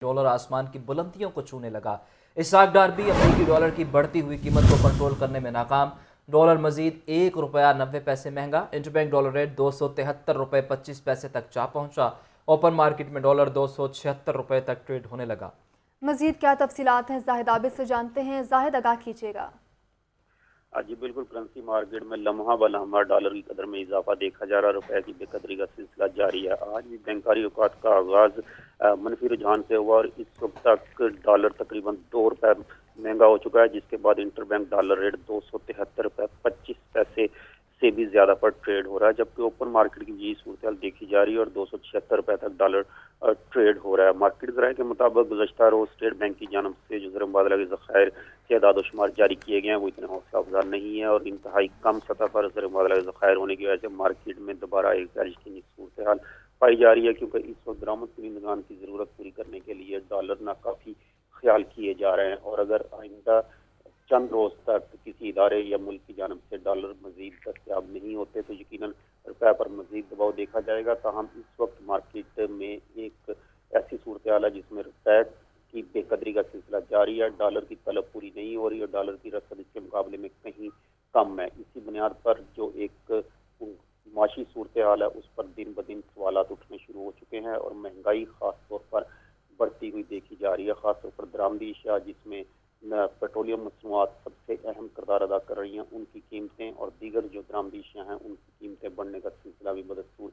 Dollar आसमान की बुलंदियों को छूने लगा। इसहाक डार भी अमेरिकी डॉलर की बढ़ती हुई कीमत को कंट्रोल करने में नाकाम। डॉलर मजीद ₹1.90 महंगा। इंटरबैंक डॉलर रेट ₹273.25 तक जा पहुंचा। ओपन मार्केट में डॉलर ₹276 तक ट्रेड होने लगा। मजीद क्या तफसीलात हैं जाहिद आबिद से जानते हैं। जाहिद, आगाह कीजिएगा। जी बिल्कुल, करंसी मार्केट में लम्हा ब लम्हा डॉलर की कदर में इजाफा देखा जा रहा। रुपए की बेकदरी का सिलसिला जारी है। आज भी बैंकारी औकात का आगाज मनफी रुझान से हुआ और इस वक्त तक डॉलर तकरीबन ₹2 महंगा हो चुका है, जिसके बाद इंटरबैंक डॉलर रेट ₹273.25 से भी ज्यादा पर ट्रेड हो रहा है, जबकि ओपन मार्केट की यही सूरत देखी जा रही है और ₹276 तक डॉलर ट्रेड हो रहा है। मार्केट ज़राए के मुताबिक गुज़श्ता रोज स्टेट बैंक की जानब से जो ज़र मुबादला के ज़खायर के अदाद शुमार जारी किए गए हैं वो इतने हौसला अफजा नहीं है और इंतहाई कम सतह पर ज़र मुबादला के ज़खायर होने की वजह से मार्केट में दोबारा एक बारिश की सूरत हाल पाई जा रही है, क्योंकि इस वक्त दरामद निगरान की ज़रूरत पूरी करने के लिए डॉलर ना काफ़ी ख्याल किए जा रहे हैं और अगर आइंदा चंद रोज तक किसी इदारे या मुल्क की जानब से डॉलर मजीद दस्तयाब नहीं होते तो यकीनन रुपये पर मजीद दबाव देखा जाएगा। ताहम इस वक्त मार्केट में एक ऐसी सूरत हाल है जिसमें रुपये की बेकदरी का सिलसिला जारी है। डॉलर की तलब पूरी नहीं हो रही और डॉलर की रसद इसके मुकाबले में कहीं कम है। इसी बुनियाद पर जो एक माशी सूरत हाल है उस पर दिन ब दिन सवालात उठने शुरू हो चुके हैं और महंगाई खास तौर पर बढ़ती हुई देखी जा रही है। खासतौर पर दरामदी अशिया जिसमें पेट्रोलियम मसनूआत सबसे अहम किरदार अदा कर रही हैं, उनकी कीमतें और दीगर जो दरामदी अशिया हैं उनकी कीमतें बढ़ने का सिलसिला भी बदस्तूर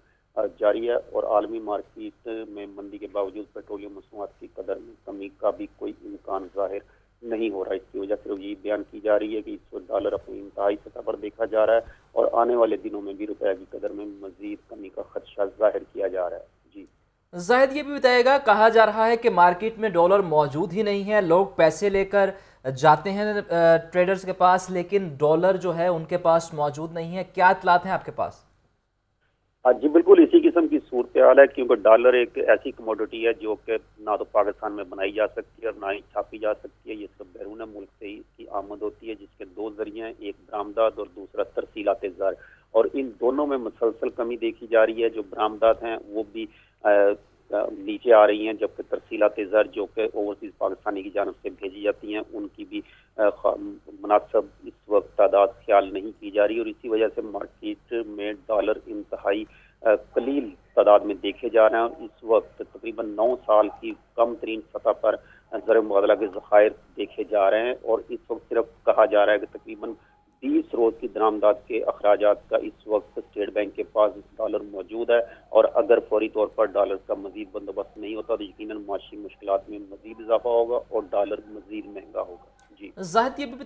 जारी है और आलमी मार्केट में मंदी के बावजूद पेट्रोलियम मसनूआत की कदर में कमी का भी कोई इम्कान जाहिर नहीं हो रहा। इसकी वजह सिर्फ यही बयान की जा रही है कि इस वक्त डॉलर अपनी इंतहाई सतह पर देखा जा रहा है और आने वाले दिनों में भी रुपये की कदर में मजीद कमी का खदशा जाहिर किया जा रहा है। जी जाहिद, ये भी बताएगा, कहा जा रहा है कि मार्केट में डॉलर मौजूद ही नहीं है। लोग पैसे लेकर जाते हैं ट्रेडर्स के पास, लेकिन डॉलर जो है उनके पास मौजूद नहीं है। क्या इत्तलात हैं आपके पास? जी बिल्कुल, इसी किस्म की सूरत हाल है, क्योंकि डॉलर एक ऐसी कमोडिटी है जो कि ना तो पाकिस्तान में बनाई जा सकती है और ना ही छापी जा सकती है। ये सब बैरून मुल्क से ही इसकी आमद होती है, जिसके दो जरिए हैं, एक बरामदात और दूसरा तरसीलात ज़र, और इन दोनों में मुसलसल कमी देखी जा रही है। जो बरामदात हैं वो भी नीचे आ रही हैं, जबकि तरसीलात ज़र जो कि ओवरसीज पाकिस्तानी की जानब से भेजी जाती हैं उनकी भी मुनासिब इस वक्त तादाद ख्याल नहीं की जा रही और इसी वजह से मार्केट में डॉलर इंतहाई कलील तादाद में देखे जा रहे हैं। इस वक्त तकरीबन 9 साल की कम तरीन सतह पर ज़र मुबादला के ज़खायर देखे जा रहे हैं और इस वक्त सिर्फ कहा जा रहा है कि तकरीबन 20 रोज की दरामदाद के अखराजात का इस वक्त स्टेट बैंक के पास डॉलर मौजूद है और अगर फौरी तौर पर डॉलर का मजीद बंदोबस्त नहीं होता तो यकीनन माशी मुश्किलात में मजीद इजाफा होगा और डॉलर मजीद महंगा होगा। जी जाहिद, ये भी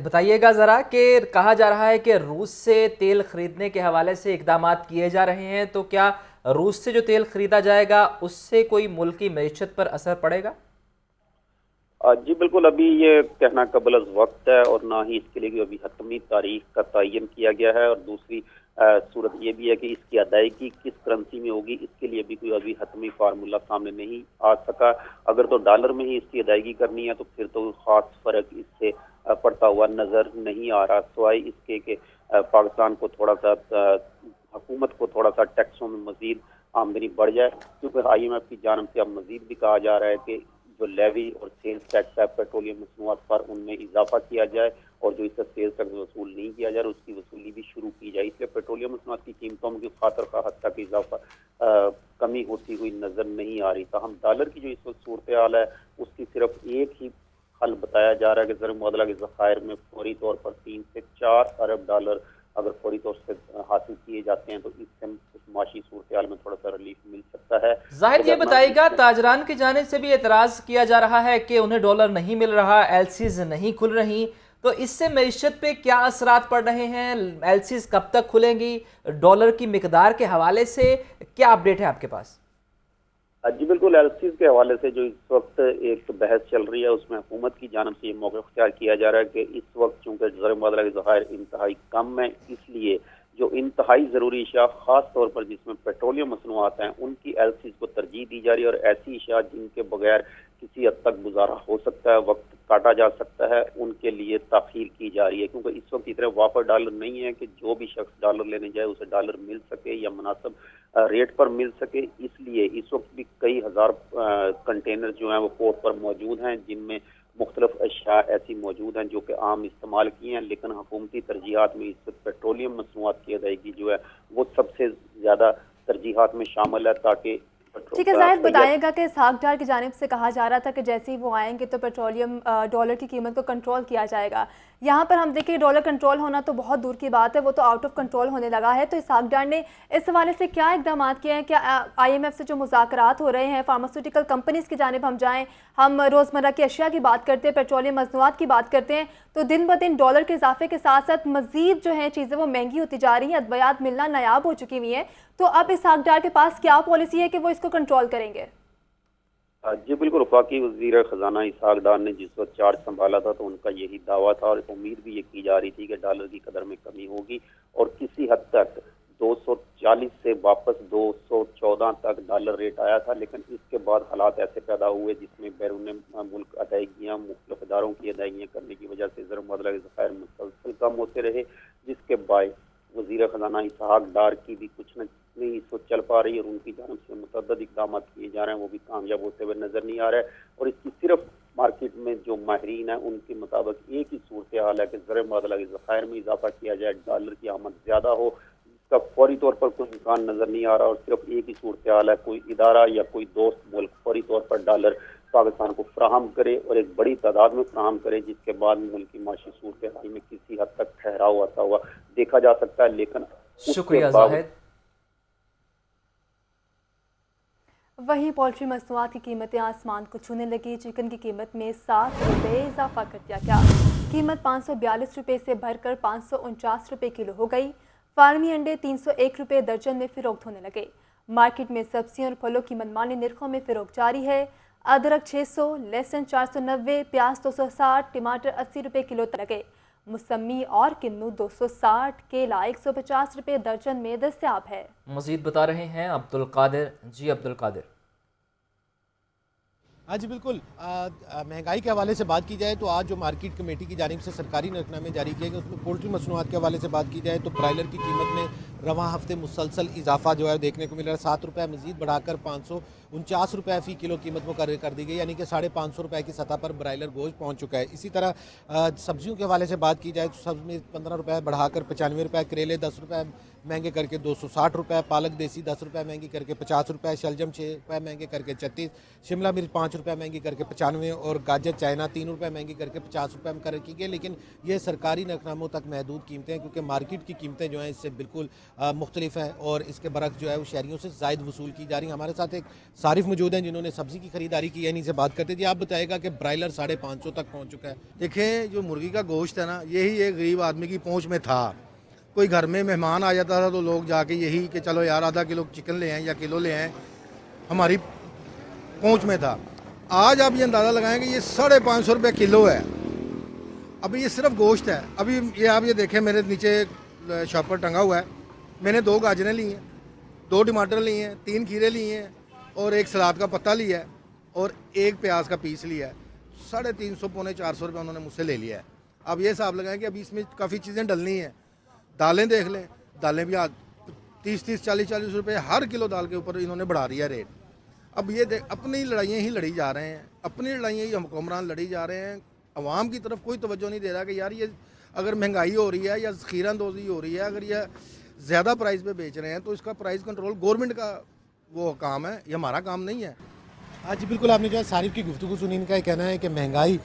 बताइएगा ज़रा कि कहा जा रहा है कि रूस से तेल खरीदने के हवाले से इकदामात किए जा रहे हैं, तो क्या रूस से जो तेल खरीदा जाएगा उससे कोई मुल्क की मईशत पर असर पड़ेगा? जी बिल्कुल, अभी ये कहना कबल अज़ वक्त है और ना ही इसके लिए अभी हतमी तारीख का तयन किया गया है और दूसरी सूरत ये भी है कि इसकी अदायगी किस करेंसी में होगी, इसके लिए भी कोई अभी हतमी फार्मूला सामने नहीं आ सका। अगर तो डॉलर में ही इसकी अदायगी करनी है तो फिर तो खास फर्क इससे पड़ता हुआ नजर नहीं आ रहा, सिवाय इसके कि पाकिस्तान को थोड़ा सा हुकूमत को थोड़ा सा टैक्सों में मजीद आमदनी बढ़ जाए, क्योंकि IMF की जानब से अब मजीद भी कहा जा रहा है कि जो लेवी और सेल्स टैक्स है पेट्रोलियम मसनूआत पर उनमें इजाफा किया जाए और जो इससे सेल्स टैक्स वसूल नहीं किया जा रहा उसकी वसूली भी शुरू की जाए। इसलिए पेट्रोलियम मसनूआत की कीमतों में खातर का हद तक इजाफा कमी होती हुई नजर नहीं आ रही। ताहम डॉलर की जो इस वक्त सूरत हाल है उसकी सिर्फ एक ही हल बताया जा रहा है कि ज़र मुबादला के ज़खायर में फौरी तौर पर 3 से 4 अरब डॉलर अगर फौरी तौर से हासिल किए जाते हैं तो इससे माशी सूरत हाल में थोड़ा सा रिलीफ मिल सकता है। जाहिद, ये बताइएगा, ताजरान की जानिब से भी एतराज़ किया जा रहा है कि उन्हें डॉलर नहीं मिल रहा, LCs नहीं खुल रही, तो इससे मईशत पे क्या असरात पड़ रहे हैं? LCs कब तक खुलेंगी? डॉलर की मिकदार के हवाले से क्या अपडेट है आपके पास? जी बिल्कुल, LCs के हवाले से जो इस वक्त एक बहस चल रही है उसमें हुकूमत की जानब से ये मौक़िफ़ इख्तियार किया जा रहा है कि इस वक्त चूँकि ज़र मुबादला के ज़खायर इंतहाई कम है इसलिए जो इंतहाई ज़रूरी अशिया ख़ास तौर पर जिसमें पेट्रोलियम मसनूआत हैं उनकी एलसीज को तरजीह दी जा रही है, और ऐसी अशिया जिनके बगैर किसी हद तक गुजारा हो सकता है, वक्त काटा जा सकता है, उनके लिए ताख़ीर की जा रही है। क्योंकि इस वक्त इतने वाफर डॉलर नहीं है कि जो भी शख्स डॉलर लेने जाए उसे डॉलर मिल सके या मुनासिब रेट पर मिल सके। इसलिए इस वक्त भी कई हज़ार कंटेनर जो हैं वो पोर्ट पर मौजूद हैं, जिनमें मुख्तलिफ अशिया ऐसी मौजूद हैं जो कि आम इस्तेमाल की हैं, लेकिन हुकूमती तरजीहात में इस वक्त पेट्रोलियम मसनूआत की अदायगी जो है वो सबसे ज़्यादा तरजीहात में शामिल है, ताकि ठीक है जाहिद, बताइएगा कि इसहाक डार की जानिब से कहा जा रहा था कि जैसे ही वो आएंगे तो पेट्रोलियम डॉलर की कीमत को कंट्रोल किया जाएगा। यहाँ पर हम देखें डॉलर कंट्रोल होना तो बहुत दूर की बात है, वो तो आउट ऑफ कंट्रोल होने लगा है। तो इसहाक डार ने इस हवाले से क्या इकदाम किए हैं? क्या IMF से जो मुज़ाकरात हो रहे हैं, फार्मास्यूटिकल कंपनीज़ की जानिब हम जाएँ, हम रोज़मर्रा की अशिया की बात करते हैं, पेट्रोलियम मसनूआत की बात करते हैं, तो दिन ब दिन डॉलर के इजाफे के साथ साथ मज़ीद जो है चीज़ें वो महंगी होती जा रही हैं, अद्वियात मिलना नायाब हो चुकी हुई हैं। तो अब इसहाक डार के पास क्या पॉलिसी है कि वो इसको कंट्रोल करेंगे? जी बिल्कुल, वफाकी वज़ीर ख़जाना इसहाक डार ने जिस वक्त चार्ज संभाला था तो उनका यही दावा था, और उम्मीद भी ये की जा रही थी कि डॉलर की कदर में कमी होगी और किसी हद तक 240 से वापस 214 तक डॉलर रेट आया था। लेकिन इसके बाद हालात ऐसे पैदा हुए जिसमें बैरून मुल्क अदायगियाँ, मुख्तलिफ इदारों की अदायगियाँ करने की वजह से ज़र मुबादला के ज़खायर मुसलसल कम होते रहे, जिसके बाद वज़ीर ख़जाना इसहाक डार की भी कुछ न नहीं इस वक्त चल पा रही, और उनकी जानब से मुतअद्दिद इक़दाम किए जा रहे हैं, वो भी कामयाब होते हुए नज़र नहीं आ रहा है। और इसकी सिर्फ मार्केट में जो माहिरीन है उनके मुताबिक एक ही सूरत हाल है कि ज़र मुबादला के ज़खायर में इजाफा किया जाए, डॉलर की आमद ज़्यादा हो, जिसका फौरी तौर पर कोई इम्कान नज़र नहीं आ रहा, और सिर्फ एक ही सूरत हाल है कोई इदारा या कोई दोस्त मुल्क फौरी तौर पर डॉलर पाकिस्तान को फराहम करे और एक बड़ी तादाद में फराहम करे, जिसके बाद मुल्क की माशी सूरत हाल में किसी हद तक ठहराव आता हुआ देखा जा सकता है। लेकिन शुक्रिया जाहिद। वहीं पोल्ट्री मसनूआत की कीमतें आसमान को छूने लगी। चिकन की कीमत में 7 रुपये इजाफा कर दिया गया। कीमत 542 रुपये से बढ़कर 549 रुपये किलो हो गई। फार्मी अंडे 301 रुपये दर्जन में फ़रोख्त होने लगे। मार्केट में सब्जियों और फलों की मनमानी निर्खों में फ़रोख्त जारी है। अदरक 600, लहसुन 490, प्याज 260, टमाटर 80 रुपये किलो तक लगे। मुसम्मी और किन्नू 260, केला 150 रुपये दर्जन में दस्तयाब है। मज़ीद बता रहे हैं अब्दुल कादिर। जी अब्दुल कादिर। हाँ जी बिल्कुल, महंगाई के हवाले से बात की जाए तो आज जो मार्केट कमेटी की जानिब से सरकारी नरखनामे जारी किए गए उसमें पोल्ट्री मसनूआत के हवाले से बात की जाए तो ब्रायलर की कीमत में रवां हफ्ते मुसलसल इजाफा जो है देखने को मिल रहा है। 7 रुपये मजीद बढ़ाकर 549 रुपये फ़ी किलो कीमत मुकर्रर कर दी गई, यानी कि 550 रुपये की सतह पर ब्रायलर गोश्त पहुँच चुका है। इसी तरह सब्जियों के हवाले से बात की जाए तो सब्ज़ी में 15 रुपये बढ़ाकर 95 रुपये, करेले 10 रुपये महंगे करके 260 रुपये, पालक देसी 10 रुपये महंगी करके 50 रुपये, शलजम 6 रुपये महंगे करके 36, शिमला मिर्च 5 रुपये महंगी करके 95 और गाजर चाइना 3 रुपये महंगी करके 50 रुपये मुकर्रर की गई। लेकिन ये सरकारी नरखनामों तक महदूद कीमतें हैं, क्योंकि मार्केट की कीमतें जो हैं इससे बिल्कुल मुख्तलिफ हैं और इसके बरक्स जो है वो शहरियों से ज़ायद वसूल की जा रही हैं। हमारे साथ एक सारिफ मौजूद हैं जिन्होंने सब्ज़ी की खरीदारी की है, इन्हीं से बात करते थे। आप बताएगा कि ब्रायलर 550 तक पहुँच चुका है। देखें, जो मुर्गी का गोश्त है ना, यही एक गरीब आदमी की पहुंच में था। कोई घर में मेहमान आ जाता था तो लोग जाके यही कि चलो यार आधा किलो चिकन ले आएँ या किलो ले आएँ, हमारी पहुंच में था। आज आप ये अंदाज़ा लगाएं कि ये 550 रुपये किलो है। अभी ये सिर्फ गोश्त है। अभी ये आप ये देखें, मेरे नीचे शॉप पर टंगा हुआ है, मैंने 2 गाजरें ली हैं, 2 टमाटर लिए हैं, 3 खीरे लिए हैं और 1 सलाद का पत्ता लिया है और 1 प्याज का पीस लिया है। 350 पौने 400 रुपये उन्होंने मुझसे ले लिया है। अब ये हिसाब लगाएं कि अभी इसमें काफ़ी चीज़ें डलनी हैं। दालें देख लें, दालें भी 30-30, 40-40 रुपये हर किलो दाल के ऊपर इन्होंने बढ़ा दिया रेट। अब ये अपनी लड़ाइयाँ ही लड़ी जा रहे हैं, अपनी लड़ाइयाँ ही हुक्मरान लड़ी जा रहे हैं। अवाम की तरफ कोई तवज्जो नहीं दे रहा कि यार ये अगर महंगाई हो रही है या ज़ख़ीरा अंदोज़ी हो रही है, अगर ये ज़्यादा प्राइस पे बेच रहे हैं तो इसका प्राइस कंट्रोल गवर्नमेंट का वो काम है, ये हमारा काम नहीं है। हाँ जी बिल्कुल, आपने जो है सारिफ की गुफ्तगू सुनी, इनका कहना है कि महंगाई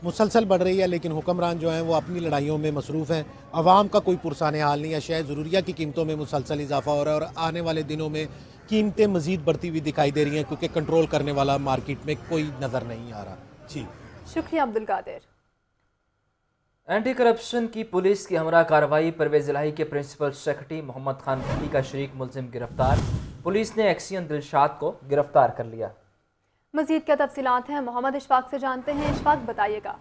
मुसलसल बढ़ रही है लेकिन हुक्मरान जो हैं वो अपनी लड़ाइयों में मसरूफ़ हैं। आवाम का कोई पुरसान हाल नहीं है। शायद ज़रूरिया की कीमतों में मुसलसल इजाफा हो रहा है और आने वाले दिनों में कीमतें मज़ीद बढ़ती हुई दिखाई दे रही हैं, क्योंकि कंट्रोल करने वाला मार्केट में कोई नज़र नहीं आ रहा। जी शुक्रिया अब्दुल कादिर। एंटी करप्शन की पुलिस की हमरा कार्रवाई। परवेज़ इलाही के प्रिंसिपल सेक्रेटरी मोहम्मद खान भट्टी का शरीक मुलजिम गिरफ्तार। पुलिस ने एक्सियन दिलशाद को गिरफ्तार कर लिया। मज़ीद क्या तफसीलात हैं मोहम्मद इशफाक से जानते हैं। इशफाक बताइएगा।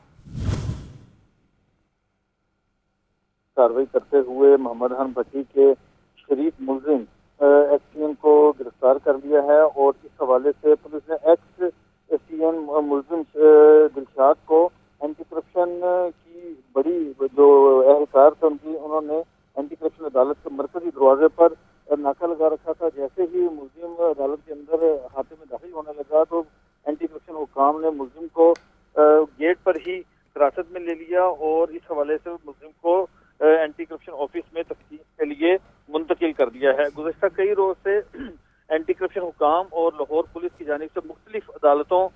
कार्रवाई करते हुए मोहम्मद खान भट्टी के शरीक मुलजिम एक्सटीएन को गिरफ्तार कर लिया है और इस हवाले से पुलिस ने एक्स एसटीएन मुलजिम दिलशाद को एंटी करप्शन की बड़ी जो एहलकार थे उन्होंने एंटी करप्शन अदालत के मरकजी दरवाजे पर नाका लगा रखा था। जैसे ही मुलजिम अदालत के अंदर हाथे में दाखिल होने लगा तो एंटी करप्शन हुकाम ने मुलजिम को गेट पर ही हिरासत में ले लिया और इस हवाले से मुलजिम को एंटी करप्शन ऑफिस में तफ्तीश के लिए मुंतकिल कर दिया है। गुज़श्ता कई रोज से एंटी करप्शन हुकाम और लाहौर पुलिस की जानिब से मुख्तलिफ अदालतों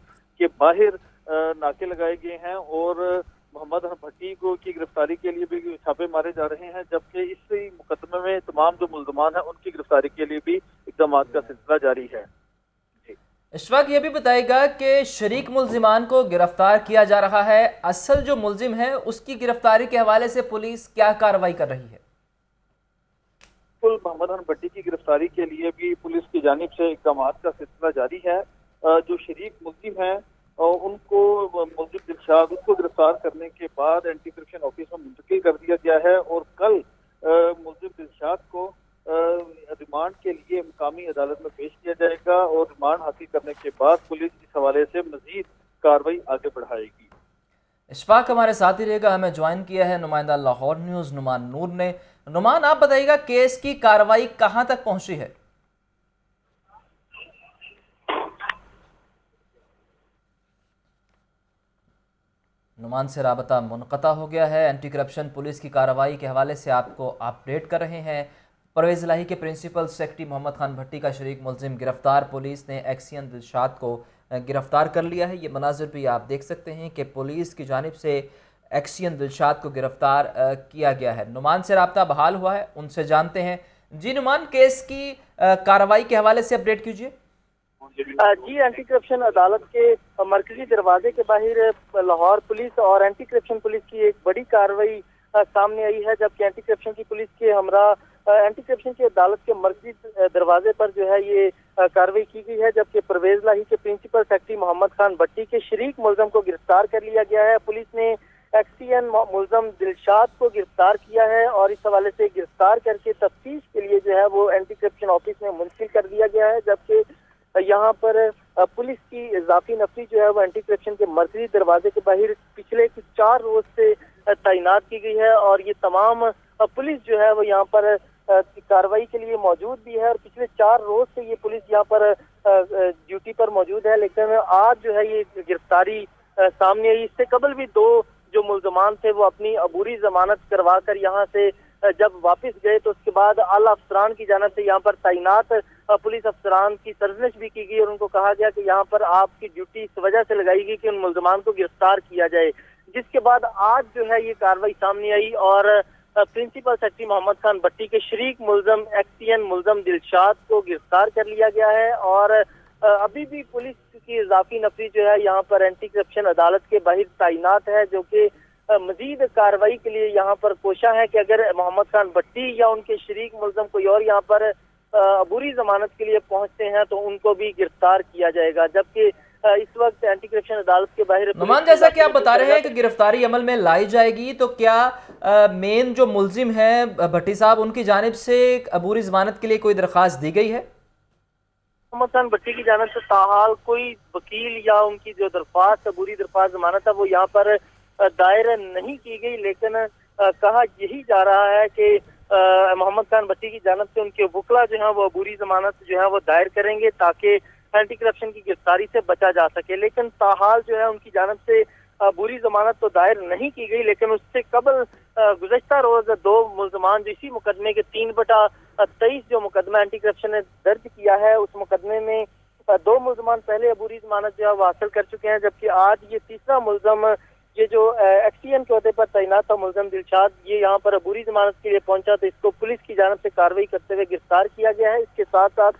के बाहर नाके लगाए गए हैं और मोहम्मद भट्टी को की गिरफ्तारी के लिए भी छापे मारे जा रहे हैं, जबकि इस मुकदमे में तमाम जो मुल्ज़मान हैं उनकी गिरफ्तारी के लिए भी इक़दाम का सिलसिला जारी है। इशफाक, ये भी बताएगा कि शरीक मुल्जिमान को गिरफ्तार किया जा रहा है, असल जो मुल्जिम है उसकी गिरफ्तारी के हवाले से पुलिस क्या कार्रवाई कर रही है? मोहम्मद भट्टी की गिरफ्तारी के लिए भी पुलिस की जानिब से इक़दाम का सिलसिला जारी है। जो शरीक मुल्जिम है उनको मुल्जिम दिलशाद उसको गिरफ्तार करने के बाद एंटी करप्शन ऑफिस में मुंतकिल कर दिया गया है और कल मुल्जिम दिलशाद को रिमांड के लिए मुकामी अदालत में पेश किया जाएगा और रिमांड हासिल करने के बाद पुलिस इस हवाले से मजीद कार्रवाई आगे बढ़ाएगी। इशफाक हमारे साथ ही रहेगा, हमें ज्वाइन किया है नुमाइंदा लाहौर न्यूज़ नुमान नूर ने। नुमान, आप बताइएगा केस की कार्रवाई कहां तक पहुंची है? नुमान से राबता मुनक़ता हो गया है। एंटी करप्शन पुलिस की कार्रवाई के हवाले से आपको अपडेट कर रहे हैं। परवेज़ इलाही के प्रिंसिपल सेक्रेटरी मोहम्मद खान भट्टी का शरीक मुल्जिम गिरफ्तार, पुलिस ने एक्सियन दिलशाद को गिरफ्तार कर लिया है। ये मनाज़िर भी आप देख सकते हैं कि पुलिस की जानिब से एक्सियन दिलशाद को गिरफ्तार किया गया है। नुमान से राब्ता बहाल हुआ है, उनसे जानते हैं। जी नुमान, केस की कार्रवाई के हवाले से अपडेट कीजिए। जी, एंटी करप्शन अदालत के मरकजी दरवाजे के बाहर लाहौर पुलिस और एंटी करप्शन पुलिस की एक बड़ी कार्रवाई सामने आई है, जबकि एंटी करप्शन की पुलिस के हमरा एंटी करप्शन की अदालत के मरकजी दरवाजे पर जो है ये कार्रवाई की गई है, जबकि परवेज़ इलाही के प्रिंसिपल सेक्रेटरी मोहम्मद खान भट्टी के शरीक मुल्ज़म को गिरफ्तार कर लिया गया है। पुलिस ने एक्सटीएन मुल्ज़म दिलशाद को गिरफ्तार किया है और इस हवाले से गिरफ्तार करके तफ्तीश के लिए जो है वो एंटी करप्शन ऑफिस में मुंतकिल कर दिया गया है, जबकि यहाँ पर पुलिस की इजाफी नफरी जो है वो एंटी करप्शन के मरकजी दरवाजे के बाहर पिछले 4 रोज से तैनात की गई है और ये तमाम पुलिस जो है वो यहाँ पर कार्रवाई के लिए मौजूद भी है और पिछले 4 रोज से ये पुलिस यहाँ पर ड्यूटी पर मौजूद है। लेकिन आज जो है ये गिरफ्तारी सामने आई। इससे कबल भी 2 जो मुल्ज़मान थे वो अपनी अबूरी जमानत करवा कर यहाँ से जब वापस गए तो उसके बाद आला अफसरान की जानिब से यहाँ पर तैनात पुलिस अफसरान की सरजनिश भी की गई और उनको कहा गया कि यहाँ पर आपकी ड्यूटी इस वजह से लगाई गई कि उन मुल्ज़मान को गिरफ्तार किया जाए, जिसके बाद आज जो है ये कार्रवाई सामने आई और प्रिंसिपल सेक्रेटरी मोहम्मद खान भट्टी के शरीक मुल्ज़म एक्सटीएन मुल्ज़म दिलशाद को गिरफ्तार कर लिया गया है और अभी भी पुलिस की इजाफी नफरी जो है यहाँ पर एंटी करप्शन अदालत के बाहर तैनात है, जो कि मजीद कार्रवाई के लिए यहाँ पर कोशा है कि अगर मोहम्मद खान भट्टी या उनके शरीक मुल्ज़म कोई और यहाँ पर अबूरी जमानत के लिए पहुंचते हैं तो उनको भी गिरफ्तार किया जाएगा। जबकि इस वक्त एंटी करप्शन अदालत के बाहर नुमान, जैसा कि आप बता रहे हैं कि गिरफ्तारी अमल में लाई जाएगी, तो क्या मेन जो मुल्जिम है भट्टी साहब उनकी जानिब से अबूरी जमानत के लिए कोई दरख्वास्त दी गई है? मोहम्मद खान भट्टी की जानिब से ताहाल कोई वकील या उनकी जो दरख्वास्त अबूरी दरख्वास्त जमानत है वो यहाँ पर दायर नहीं की गई, लेकिन कहा यही जा रहा है कि मोहम्मद खान भट्टी की जानिब से उनके वकला जो है वो अबूरी जमानत जो है वो दायर करेंगे ताकि एंटी करप्शन की गिरफ्तारी से बचा जा सके। लेकिन ताहाल जो है उनकी जानिब से अबूरी जमानत तो दायर नहीं की गई, लेकिन उससे कबल गुज़श्ता रोज 2 मुल्ज़मान जो इसी मुकदमे के 3/23 जो मुकदमा एंटी करप्शन ने दर्ज किया है उस मुकदमे में 2 मुल्ज़मान पहले अबूरी जमानत जो है वो हासिल कर चुके हैं, जबकि आज ये तीसरा मुल्ज़म ये जो एक्सटीएन के अहदे पर तैनात था मुल्ज़म दिलशाद ये यहाँ पर अबूरी जमानत के लिए पहुंचा तो इसको पुलिस की जानिब से कार्रवाई करते हुए गिरफ्तार किया गया है। इसके साथ साथ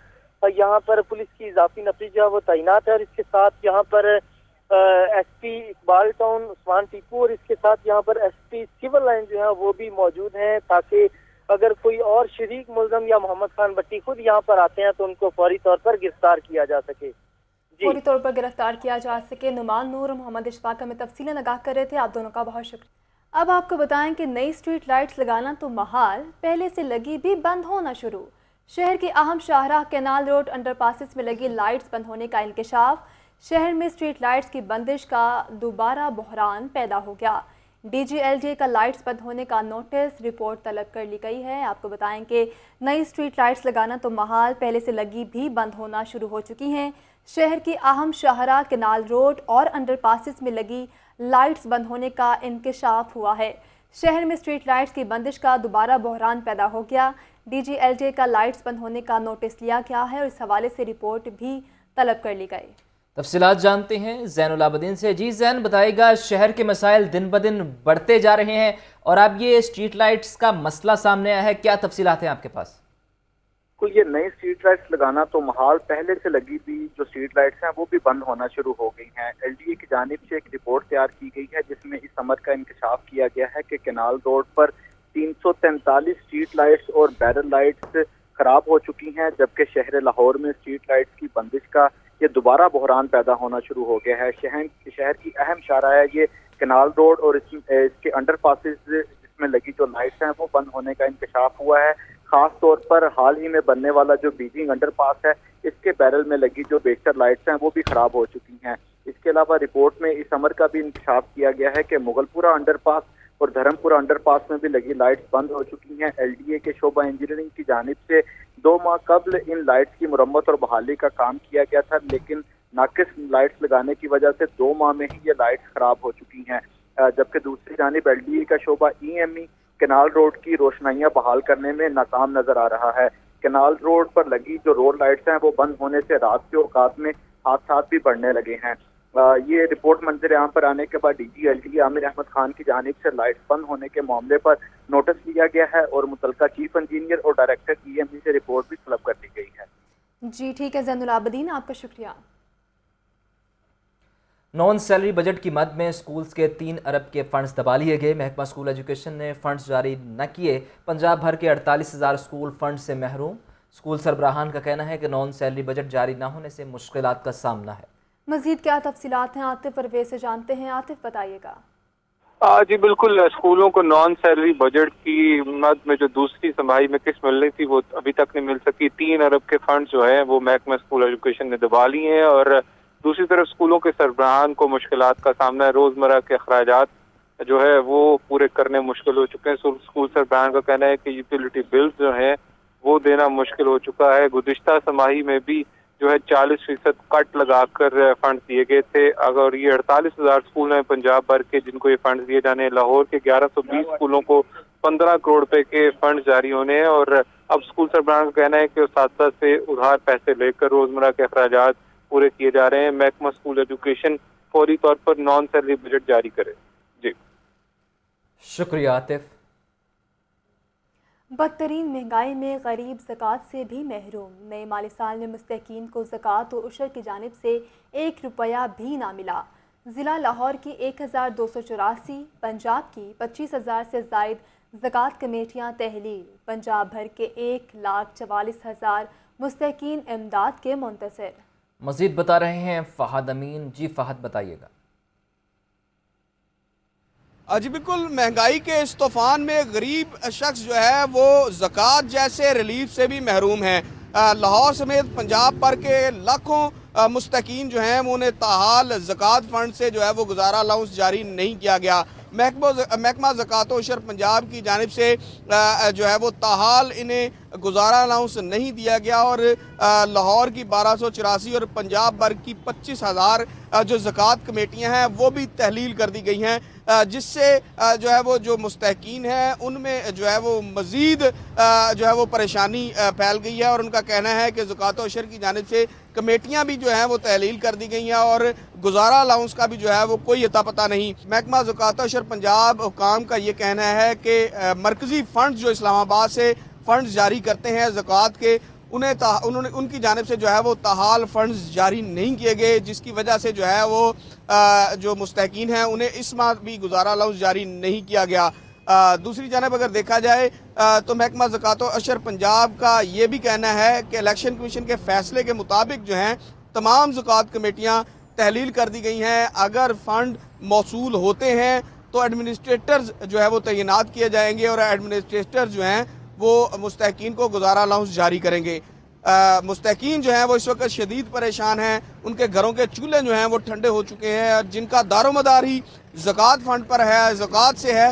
यहाँ पर पुलिस की इजाफी नफरी जो है वो तैनात है और इसके साथ यहाँ पर एसपी इकबाल टाउन उस्मान टीपू और इसके साथ यहाँ पर एसपी सिविल लाइन जो है वो भी मौजूद हैं, ताकि अगर कोई और शरीक मुल्ज़म या मोहम्मद खान भट्टी खुद यहाँ पर आते हैं तो उनको फौरी तौर पर गिरफ्तार किया जा सके, फौरी तौर पर गिरफ्तार किया जा सके। नुमान नूर और मोहम्मद इशफाक हमें तफसीलें आगाह कर रहे थे। आप दोनों का बहुत शुक्रिया। अब आपको बताएं कि नई स्ट्रीट लाइट्स लगाना तो महाल, पहले से लगी भी बंद होना शुरू। शहर की अहम शाहराह कैनाल रोड अंडरपासेस में लगी लाइट्स बंद होने का इंकशाफ। शहर में स्ट्रीट लाइट्स की बंदिश का दोबारा बहरान पैदा हो गया। DGLJ का लाइट्स बंद होने का नोटिस, रिपोर्ट तलब कर ली गई है। आपको बताएं कि नई स्ट्रीट लाइट्स लगाना तो महाल, पहले से लगी भी बंद होना शुरू हो चुकी हैं। शहर की अहम शाहराह कैनाल रोड और अंडरपासेस में लगी लाइट्स बंद होने का इंकशाफ हुआ है। शहर में स्ट्रीट लाइट्स की बंदिश का दोबारा बहरान पैदा हो गया। DGLJ का लाइट्स बंद होने का नोटिस लिया गया है और इस हवाले से रिपोर्ट भी तलब कर ली गई। तफसीलात जानते हैं ज़ैनुल आबदीन से। जी ज़ैन, बताइएगा, शहर के मसाइल दिन ब दिन बढ़ते जा रहे हैं और अब ये स्ट्रीट लाइट्स का मसला सामने आया है, क्या तफसीलात हैं आपके पास? ये नई स्ट्रीट लाइट्स लगाना तो महाल, पहले से लगी भी जो स्ट्रीट लाइट्स हैं वो भी बंद होना शुरू हो गई हैं। LDA की जानिब से एक रिपोर्ट तैयार की गई है जिसमें इस अमर का इंकशाफ किया गया है कि कैनाल रोड पर 343 स्ट्रीट लाइट्स और बैरल लाइट्स खराब हो चुकी हैं, जबकि शहर लाहौर में स्ट्रीट लाइट्स की बंदिश का ये दोबारा बहरान पैदा होना शुरू हो गया है। शहर की अहम शाहराह है ये कैनाल रोड और इसके अंडरपासेस जिसमें लगी जो लाइट्स हैं वो बंद होने का इंकशाफ हुआ है। खास तौर पर हाल ही में बनने वाला जो बीजिंग अंडरपास है, इसके बैरल में लगी जो बेशतर लाइट्स हैं वो भी खराब हो चुकी हैं। इसके अलावा रिपोर्ट में इस अमर का भी इंकशाफ किया गया है कि मुगलपुरा अंडरपास और धर्मपुरा अंडरपास में भी लगी लाइट्स बंद हो चुकी हैं। LDA के शोबा इंजीनियरिंग की जानिब से 2 माह कबल इन लाइट्स की मुरम्मत और बहाली का काम किया गया था, लेकिन नाकिस लाइट्स लगाने की वजह से 2 माह में ही ये लाइट्स खराब हो चुकी हैं। जबकि दूसरी जानिब LDA का शोबा EME कैनाल रोड की रोशनाइयां बहाल करने में नाकाम नजर आ रहा है। कैनाल रोड पर लगी जो रोड लाइट्स हैं वो बंद होने से रात के औकात में हादसात भी बढ़ने लगे हैं। ये रिपोर्ट मंजर आम पर आने के बाद DGLJ आमिर अहमद खान की जानिब से लाइट्स बंद होने के मामले पर नोटिस लिया गया है और मुतलका चीफ इंजीनियर और डायरेक्टर EME से रिपोर्ट भी तलब कर ली गई है। जी ठीक है ज़ैनुल आबदीन, आपका शुक्रिया। नॉन सैलरी बजट की मद में स्कूल्स के 3 अरब के फंड्स दबा लिए गए। महकमा स्कूल एजुकेशन ने फंड्स जारी न किए। पंजाब भर के 48,000 स्कूल फंड से महरूम। स्कूल सरबराहान का कहना है कि नॉन सैलरी बजट जारी न होने से मुश्किलात का सामना है। मज़ीद क्या तफसीलात हैं आतिफ परवेज से जानते हैं। आतिफ, बताइएगा। जी बिल्कुल, स्कूलों को नॉन सैलरी बजट की मद में जो दूसरी समाही में किस्त मिलनी थी वो अभी तक नहीं मिल सकी। 3 अरब के फंड जो है वो महकमा स्कूल एजुकेशन ने दबा लिए हैं और दूसरी तरफ स्कूलों के सरबराहान को मुश्किलात का सामना है। रोजमर्रा के अखराजात जो है वो पूरे करने मुश्किल हो चुके हैं। स्कूल सरबराहान का कहना है कि यूटिलिटी बिल्स जो है वो देना मुश्किल हो चुका है। गुज़िश्ता समाही में भी जो है 40% कट लगाकर फंड दिए गए थे। अगर ये 48,000 स्कूल हैं पंजाब भर के जिनको ये फंड दिए जाने हैं, लाहौर के 1120 स्कूलों को 15 करोड़ रुपए के फंड जारी होने हैं और अब स्कूल सरबराहान का कहना है कि उस्ताद से उधार पैसे लेकर रोजमर्रा के अखराजात पूरे किए जा रहे हैं। महकमा स्कूल एजुकेशन फौरी तौर पर नॉन सैलरी बजट जारी करे। जी शुक्रिया आतिफ। बदतरीन महंगाई में गरीब ज़कात से भी महरूम। नए माली साल में मुस्तहकीन को ज़कात और उशर की जानिब से 1 रुपया भी ना मिला। ज़िला लाहौर की 1284, पंजाब की 25,000 से ज़ायद ज़कात कमेटियाँ तहलील। पंजाब भर के 1,44,000 मुस्तहकीन इमदाद के मुंतज़िर। मज़ीद बता रहे हैं फ़हद अमीन। जी फ़हद, बताइएगा। जी बिल्कुल, महंगाई के इस तूफान में गरीब शख्स जो है वो ज़कात जैसे रिलीफ से भी महरूम है। लाहौर समेत पंजाब भर के लाखों मुस्तकीन जो हैं वो उन्हें ताहाल ज़कात फ़ंड से जो है वो गुजारा अलाउंस जारी नहीं किया गया। महकमा ज़कात उशर पंजाब की जानिब से जो है वो ताहाल इन्हें गुजारा अलाउंस नहीं दिया गया और लाहौर की 1284 और पंजाब भर की 25,000 जो ज़कात कमेटियां हैं वो भी तहलील कर दी गई हैं, जिससे जो है वो जो मुस्तहकीन हैं उनमें जो है वो मज़ीद जो है वो परेशानी फैल गई है और उनका कहना है कि ज़कात उशर की जानिब से कमेटियां भी जो हैं वो तहलील कर दी गई हैं और गुजारा अलाउंस का भी जो है वो कोई अता पता नहीं। महकमा ज़कात उशर पंजाब हुकाम का ये कहना है कि मरकज़ी फ़ंड जो इस्लामाबाद से फ़ंड जारी करते हैं ज़कात के, उन्होंने उनकी जानिब से जो है वो ताहाल फ़ंड जारी नहीं किए गए, जिसकी वजह से जो है वो जो मुस्तहकीन हैं उन्हें इस माह भी गुजारा अलाउंस जारी नहीं किया गया। दूसरी जानब अगर देखा जाए तो महकमा ज़कात उशर पंजाब का ये भी कहना है कि इलेक्शन कमीशन के फैसले के मुताबिक जो हैं तमाम ज़कात कमेटियाँ तहलील कर दी गई हैं। अगर फ़ंड मौसूल होते हैं تو ایڈمنسٹریٹرز جو ہے وہ تعینات کیے جائیں گے اور ایڈمنسٹریٹرز جو ہیں وہ مستحقین کو گزارا الاؤنس جاری کریں گے۔ مستحقین جو ہیں وہ اس وقت شدید پریشان ہیں، ان کے گھروں کے چولہے جو ہیں وہ ٹھنڈے ہو چکے ہیں، اور جن کا دار و مدار ہی زکوٰۃ فنڈ پر ہے، زکوٰۃ سے ہے،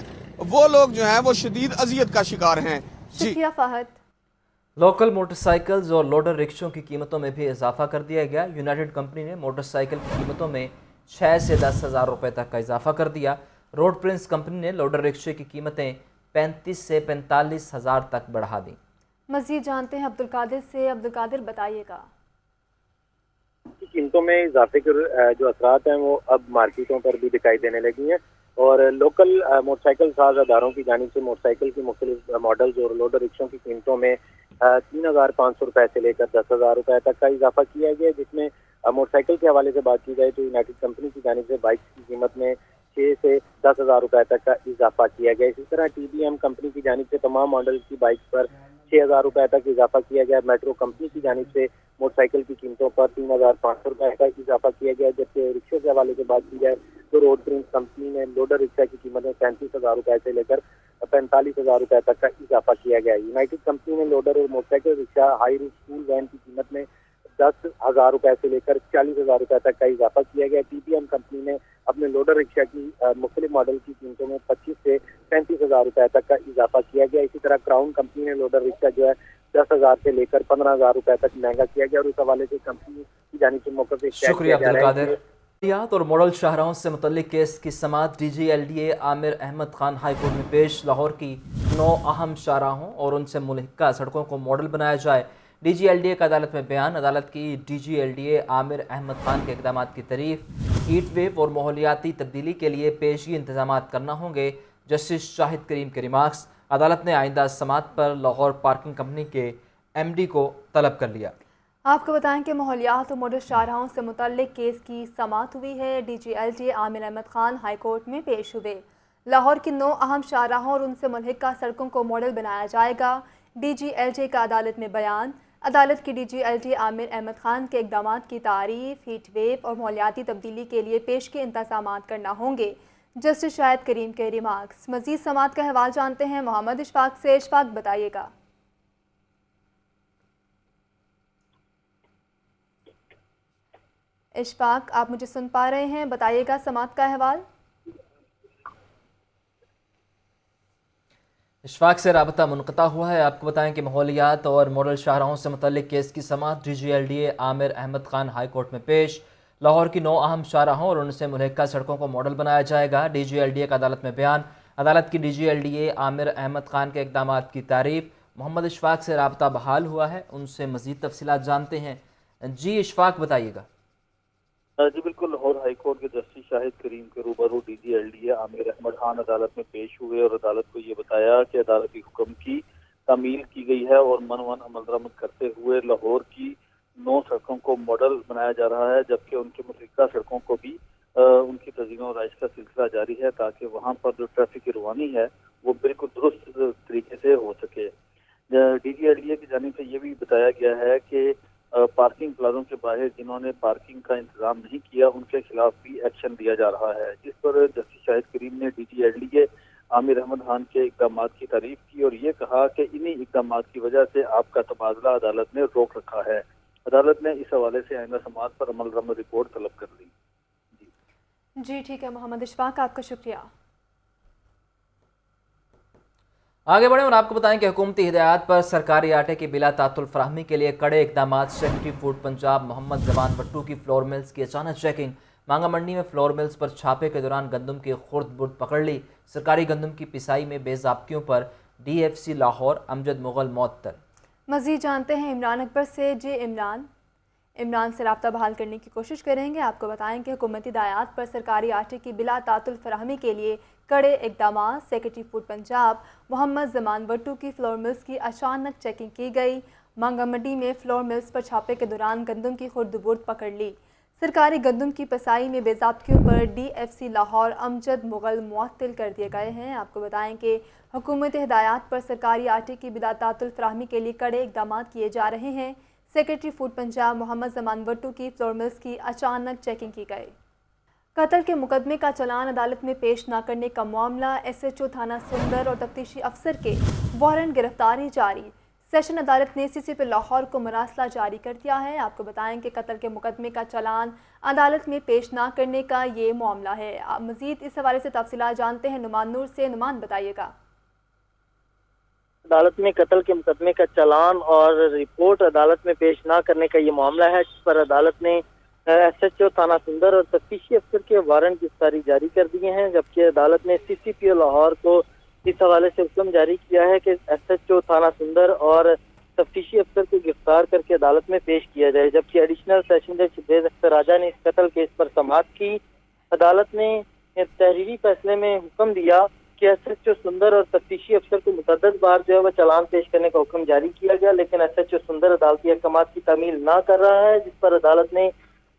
وہ لوگ جو ہیں وہ شدید اذیت کا شکار ہیں۔ شکریہ فہد۔ لوکل موٹر سائیکلز اور لوڈر رکشوں کی قیمتوں میں بھی اضافہ کر دیا گیا۔ یونائٹڈ کمپنی نے موٹر سائیکل کی قیمتوں میں 6 سے 10 ہزار روپے تک کا اضافہ کر دیا۔ روڈ پرنس کمپنی نے لوڈر رکشے کی قیمتیں 35 سے 45 ہزار تک بڑھا دیں۔ مزید جانتے ہیں عبدالقادر سے۔ عبدالقادر بتائیے گا۔ قیمتوں میں اضافے کے جو اثرات ہیں وہ اب مارکیٹوں پر بھی دکھائی دینے لگی ہیں، اور لوکل موٹر سائیکل ساز اداروں کی جانب سے موٹر سائیکل کی مختلف ماڈلز اور لوڈر رکشوں کی قیمتوں میں 3,500 روپے سے لے کر 10,000 روپے تک کا اضافہ کیا گیا، جس میں موٹر سائیکل کے حوالے سے بات کی جائے تو یونائٹڈ کمپنی کی جانب سے بائکس کی قیمت میں 6 سے 10,000 روپے تک کا اضافہ کیا گیا۔ اسی طرح ٹی بی ایم کمپنی کی جانب سے تمام ماڈل کی بائکس پر 6,000 روپے تک اضافہ کیا گیا۔ میٹرو کمپنی کی جانب سے موٹر سائیکل کی قیمتوں پر 3,500 روپے کا اضافہ کیا گیا، جبکہ رکشوں کے حوالے سے بات کی جائے تو روڈ پرنس کمپنی نے لوڈر رکشا کی قیمت میں 35,000 روپے سے لے کر 45,000 روپے تک کا اضافہ کیا گیا۔ یونائٹڈ کمپنی نے لوڈر اور motorcycle rickshaw high roof school van کی قیمت میں 10,000 روپے سے لے کر 40,000 روپے تک کا اضافہ کیا گیا۔ ٹی پی ایم کمپنی نے اپنے لوڈر رکشا کی مختلف ماڈل کی قیمتوں میں 25 سے 35,000 روپے تک کا اضافہ کیا گیا۔ اسی طرح کراؤن کمپنی نے لوڈر رکشا جو ہے 10,000 سے لے کر 15,000 روپے تک مہنگا کیا گیا، اور اس حوالے سے کمپنی کی جانب سے موقع پہ شکریہ عبدالقادر۔ اور ماڈل شاہراہوں سے متعلق کیس کی سماعت D G L D A Aamir Ahmed Khan high court میں پیش۔ لاہور کی 9 اہم شاہراہوں اور ان سے ملحقہ سڑکوں کو ماڈل بنایا جائے، D G L D A کا عدالت میں بیان۔ عدالت کی D G L D A Aamir Ahmed Khan کے اقدامات کی تعریف۔ ہیٹ ویو اور ماحولیاتی تبدیلی کے لیے پیشگی انتظامات کرنا ہوں گے، جسٹس شاہد کریم کے ریمارکس۔ عدالت نے آئندہ سماعت پر لاہور پارکنگ کمپنی کے ایم ڈی کو طلب کر لیا۔ آپ کو بتائیں کہ ماحولیات اور ماڈل شاہراہوں سے متعلق کیس کی سماعت ہوئی ہے۔ D G L D A Aamir Ahmed Khan high court میں پیش ہوئے۔ لاہور کی 9 اہم شاہراہوں اور ان سے ملحقہ سڑکوں کو ماڈل بنایا جائے گا، D G L D A کا عدالت میں بیان۔ عدالت کی D G L D A Aamir Ahmed Khan کے اقدامات کی تعریف۔ ہیٹ ویو اور ماحولیاتی تبدیلی کے لیے پیشگی انتظامات کرنا ہوں گے، جسٹس شاہد کریم کے ریمارکس۔ مزید سماعت کا احوال جانتے ہیں محمد اشفاق سے۔ اشفاق بتائیے گا۔ اشفاق آپ مجھے سن پا رہے ہیں؟ بتائیے گا سماعت کا احوال۔ اشفاق سے رابطہ منقطع ہوا ہے۔ آپ کو بتائیں کہ ماحولیات اور ماڈل شاہراہوں سے متعلق کیس کی سماعت D G L D A Aamir Ahmed Khan high court میں پیش۔ لاہور کی 9 اہم شاہراہوں اور ان سے ملحقہ سڑکوں کو ماڈل بنایا جائے گا، D G L D A کا عدالت میں بیان۔ عدالت کی D G L D A Aamir Ahmed Khan کے اقدامات کی تعریف۔ محمد اشفاق سے رابطہ بحال ہوا ہے، ان سے مزید تفصیلات جانتے ہیں۔ جی اشفاق بتائیے گا۔ جی بالکل، لاہور ہائی کورٹ کے جسٹس شاہد کریم کے روبرو D G L D A Aamir Ahmed Khan عدالت میں پیش ہوئے اور عدالت کو یہ بتایا کہ عدالتی حکم کی تعمیل کی گئی ہے اور من عمل درآمد کرتے ہوئے لاہور کی 9 سڑکوں کو ماڈل بنایا جا رہا ہے، جبکہ ان کے متعلقہ سڑکوں کو بھی ان کی تزئین و آرائش کا سلسلہ جاری ہے تاکہ وہاں پر جو ٹریفک کی روانی ہے وہ بالکل درست طریقے سے ہو سکے۔ D G L D A کی جانب سے یہ بھی بتایا گیا ہے کہ پارکنگ پلازوں کے باہر جنہوں نے پارکنگ کا انتظام نہیں کیا ان کے خلاف بھی ایکشن لیا جا رہا ہے، جس پر جسٹس شاہد کریم نے D G L D A Aamir Ahmed Khan کے اقدامات کی تعریف کی اور یہ کہا کہ انہی اقدامات کی وجہ سے آپ کا تبادلہ عدالت نے روک رکھا ہے۔ عدالت نے اس حوالے سے آئندہ سماعت پر عمل درآمد رپورٹ طلب کر لی۔ جی ٹھیک ہے محمد اشفاق، آپ کا شکریہ۔ آگے بڑھیں اور آپ کو بتائیں کہ حکومتی ہدایات پر سرکاری آٹے کی بلا تعطل فراہمی کے لیے کڑے اقدامات۔ سیکریٹری فوڈ پنجاب محمد زمان بٹو کی فلور ملز کی اچانک چیکنگ۔ مانگا منڈی میں فلور ملز پر چھاپے کے دوران گندم کی خرد برد پکڑ لی۔ سرکاری گندم کی پسائی میں بے ضابطگیوں پر ڈی ایف سی لاہور امجد مغل معطل۔ مزید جانتے ہیں عمران اکبر سے۔ جی عمران سے رابطہ بحال کرنے کی کوشش کریں گے۔ آپ کو بتائیں کہ حکومتی ہدایات پر سرکاری آٹے کی بلا تعطل فراہمی کے لیے کڑے اقدامات۔ سیکریٹری فوڈ پنجاب محمد زمان بٹو کی فلور ملز کی اچانک چیکنگ کی گئی۔ مانگا منڈی میں فلور ملز پر چھاپے کے دوران گندم کی خرد برد پکڑ لی۔ سرکاری گندم کی پسائی میں بے ضابطگیوں پر ڈی ایف سی لاہور امجد مغل معطل کر دیے گئے ہیں۔ آپ کو بتائیں کہ حکومتی ہدایات پر سرکاری آٹے کی بلا تعطل فراہمی کے لیے کڑے اقدامات کیے جا رہے ہیں۔ سیکریٹری فوڈ پنجاب محمد زمان بٹو کی فلور ملز کی اچانک چیکنگ کی گئی۔ قتل کے مقدمے کا چلان عدالت میں پیش نہ کرنے کا معاملہ، SHO تھانہ سندر اور تفتیشی افسر کے وارنٹ گرفتاری جاری۔ سیشن عدالت نے CCP لاہور کو مراسلہ جاری کر دیا ہے۔ آپ کو بتائیں کہ قتل کے مقدمے کا چلان عدالت میں پیش نہ کرنے کا یہ معاملہ ہے۔ مزید اس حوالے سے تفصیلات جانتے ہیں نعمان نور سے۔ نعمان، بتائیے گا۔ عدالت میں قتل کے مقدمے کا چلان اور رپورٹ عدالت میں پیش نہ کرنے کا یہ معاملہ ہے، جس پر عدالت نے SHO تھانہ سندر اور تفتیشی افسر کے وارنٹ گرفتاری جاری کر دیے ہیں، جبکہ عدالت نے CCP لاہور کو اس حوالے سے حکم جاری کیا ہے کہ SHO تھانہ سندر اور تفتیشی افسر کو گرفتار کر کے عدالت میں پیش کیا جائے، جبکہ ایڈیشنل سیشن جج شبیز اختر راجہ نے اس قتل کیس پر سماعت کی۔ عدالت نے تحریری فیصلے میں حکم دیا کہ SHO سندر اور تفتیشی افسر کو متعدد بار جو ہے وہ چلان پیش کرنے کا حکم جاری کیا گیا، لیکن SHO سندر عدالتی احکامات کی تعمیل نہ کر رہا ہے، جس پر عدالت نے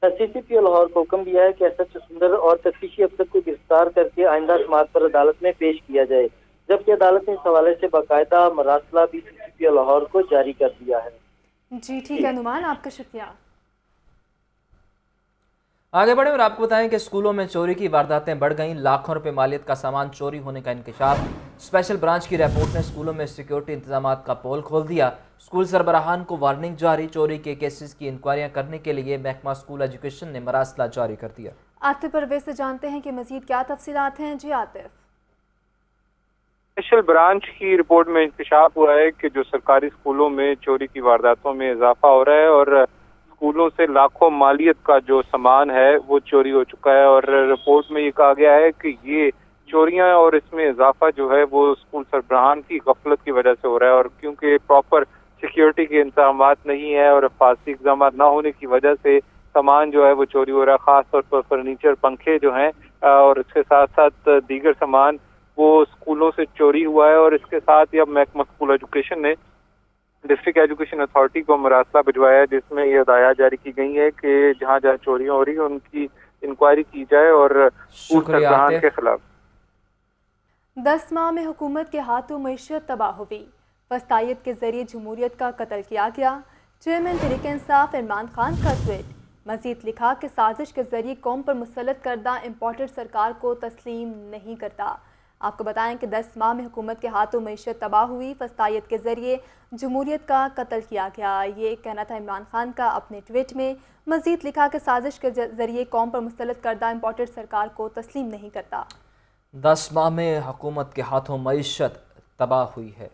CCP لاہور کو حکم دیا ہے کہ SHO سندر اور تفتیشی افسر کو گرفتار کر کے آئندہ سماعت پر عدالت میں پیش کیا جائے، جبکہ عدالت نے اس حوالے سے باقاعدہ مراسلہ بھی CCP لاہور کو جاری کر دیا ہے۔ جی ٹھیک ہے نعمان، آپ کا شکریہ۔ آگے بڑھیں اور آپ کو بتائیں کہ اسکولوں میں چوری کی وارداتیں بڑھ گئیں، لاکھوں روپے مالیت کا سامان چوری ہونے کا انکشاف۔ اسپیشل برانچ کی رپورٹ نے اسکولوں میں سیکیورٹی انتظامات کا پول کھول دیا۔ اسکول سربراہان کو وارننگ جاری، چوری کے کیسز کی انکوائریاں کرنے کے لیے محکمہ اسکول ایجوکیشن نے مراسلہ جاری کر دیا۔ عاطف پرویز سے جانتے ہیں کہ مزید کیا تفصیلات ہیں۔ جی عاطف۔ اسپیشل برانچ کی رپورٹ میں انکشاف ہوا ہے کہ جو سرکاری اسکولوں میں چوری کی وارداتوں میں اضافہ ہو رہا ہے اور اسکولوں سے لاکھوں مالیت کا جو سامان ہے وہ چوری ہو چکا ہے، اور رپورٹ میں یہ کہا گیا ہے کہ یہ چوریاں اور اس میں اضافہ جو ہے وہ اسکول سربراہان کی غفلت کی وجہ سے ہو رہا ہے، اور کیونکہ پراپر سیکیورٹی کے انتظامات نہیں ہے اور حفاظتی اقدامات نہ ہونے کی وجہ سے سامان جو ہے وہ چوری ہو رہا ہے، خاص طور پر فرنیچر، پنکھے جو ہیں اور اس کے ساتھ ساتھ دیگر سامان وہ اسکولوں سے چوری ہوا ہے۔ اور اس کے ساتھ ہی اب محکمہ اسکول ایجوکیشن نے ڈسٹرکٹ ایجوکیشن اتھارٹی کو مراسلہ بھجوایا ہے، جس میں یہ ہدایات جاری کی گئی ہے کہ جہاں جہاں چوریاں ہو رہی ہیں ان کی انکوائری کی جائے اور اسکول سربراہان کے خلاف۔ 10 ماہ میں حکومت کے ہاتھوں معیشت تباہ ہوئی، وسطائیت کے ذریعے جمہوریت کا قتل کیا گیا۔ چیئرمین تحریک انصاف عمران خان کا ٹویٹ۔ مزید لکھا کہ سازش کے ذریعے قوم پر مسلط کردہ امپورٹڈ سرکار کو تسلیم نہیں کرتا۔ آپ کو بتائیں کہ 10 ماہ میں حکومت کے ہاتھوں معیشت تباہ ہوئی، وسطائیت کے ذریعے جمہوریت کا قتل کیا گیا، یہ کہنا تھا عمران خان کا اپنے ٹویٹ میں۔ مزید لکھا کہ سازش کے ذریعے قوم پر مسلط کردہ امپورٹڈ سرکار کو تسلیم نہیں کرتا۔ 10 ماہ میں حکومت کے ہاتھوں معیشت تباہ ہوئی ہے۔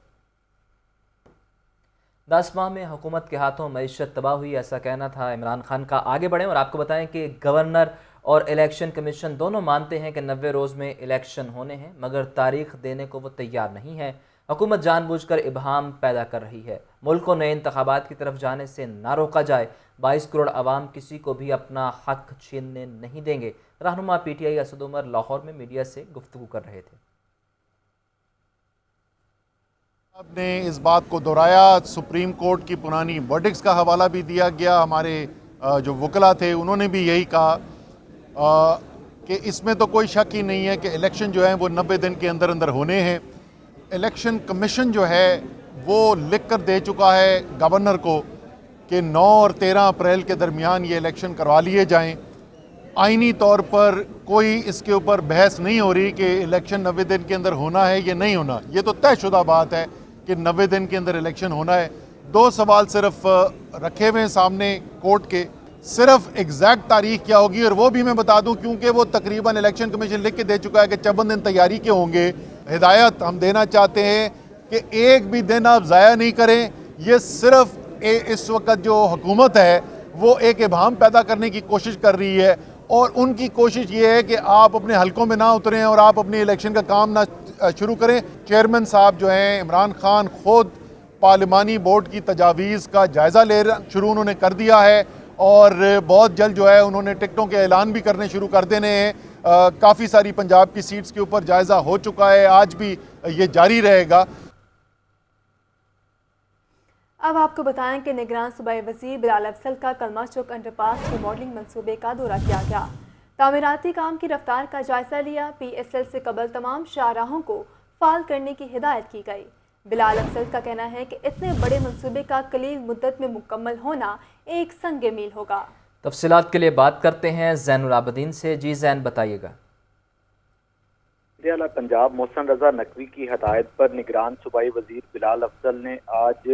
10 ماہ میں حکومت کے ہاتھوں معیشت تباہ ہوئی، ایسا کہنا تھا عمران خان کا۔ آگے بڑھیں اور آپ کو بتائیں کہ گورنر اور الیکشن کمیشن دونوں مانتے ہیں کہ 90 روز میں الیکشن ہونے ہیں، مگر تاریخ دینے کو وہ تیار نہیں ہے۔ حکومت جان بوجھ کر ابہام پیدا کر رہی ہے۔ ملک کو نئے انتخابات کی طرف جانے سے نہ روکا جائے، 22 کروڑ عوام کسی کو بھی اپنا حق چھیننے نہیں دیں گے۔ رہنما PTI اسد عمر لاہور میں میڈیا سے گفتگو کر رہے تھے۔ آپ نے اس بات کو دہرایا، سپریم کورٹ کی پرانی ورڈکٹس کا حوالہ بھی دیا گیا، ہمارے جو وکلاء تھے انہوں نے بھی یہی کہا کہ اس میں تو کوئی شک ہی نہیں ہے کہ الیکشن جو ہیں وہ 90 دن کے اندر اندر ہونے ہیں۔ الیکشن کمیشن جو ہے وہ لکھ کر دے چکا ہے گورنر کو کہ 9 اور 13 اپریل کے درمیان یہ الیکشن کروا لیے جائیں۔ آئینی طور پر کوئی اس کے اوپر بحث نہیں ہو رہی کہ الیکشن 90 دن کے اندر ہونا ہے یا نہیں ہونا، یہ تو طے شدہ بات ہے کہ 90 دن کے اندر الیکشن ہونا ہے۔ 2 سوال صرف رکھے ہوئے ہیں سامنے کورٹ کے، صرف ایگزیکٹ تاریخ کیا ہوگی، اور وہ بھی میں بتا دوں کیونکہ وہ تقریباً الیکشن کمیشن لکھ کے دے چکا ہے کہ 54 دن تیاری کے ہوں گے۔ ہدایت ہم دینا چاہتے ہیں کہ ایک بھی دن آپ ضائع نہیں کریں۔ یہ صرف اس وقت جو حکومت ہے وہ ایک ابہام پیدا کرنے کی کوشش کر رہی ہے، اور ان کی کوشش یہ ہے کہ آپ اپنے حلقوں میں نہ اتریں اور آپ اپنی الیکشن کا کام نہ شروع کریں۔ چیئرمین صاحب جو ہیں عمران خان خود پارلیمانی بورڈ کی تجاویز کا جائزہ شروع انہوں نے کر دیا ہے، اور بہت جلد جو ہے انہوں نے ٹکٹوں کے اعلان بھی کرنے شروع کر دینے ہیں۔ کافی ساری پنجاب کی سیٹس کے اوپر جائزہ ہو چکا ہے، آج بھی یہ جاری رہے گا۔ اب آپ کو بتائیں کہ نگران صوبائی وزیر بلال افضل کا کلمہ چوک انڈر پاس ریماڈلنگ منصوبے کا دورہ کیا گیا، تعمیراتی کام کی رفتار کا جائزہ لیا۔ PSL سے قبل تمام شاہراہوں کو فعال کرنے کی ہدایت کی گئی۔ بلال افضل کا کہنا ہے کہ اتنے بڑے منصوبے کا قلیل مدت میں مکمل ہونا ایک سنگ میل ہوگا۔ तफसीलात के लिए बात करते हैं ज़ैनुल आबदीन से। जी ज़ैन, बताइएगा। वज़ीर-ए-आला पंजाब मोहसिन रज़ा नकवी की हदायत पर निगरान सूबाई वजीर बिलाल अफजल ने आज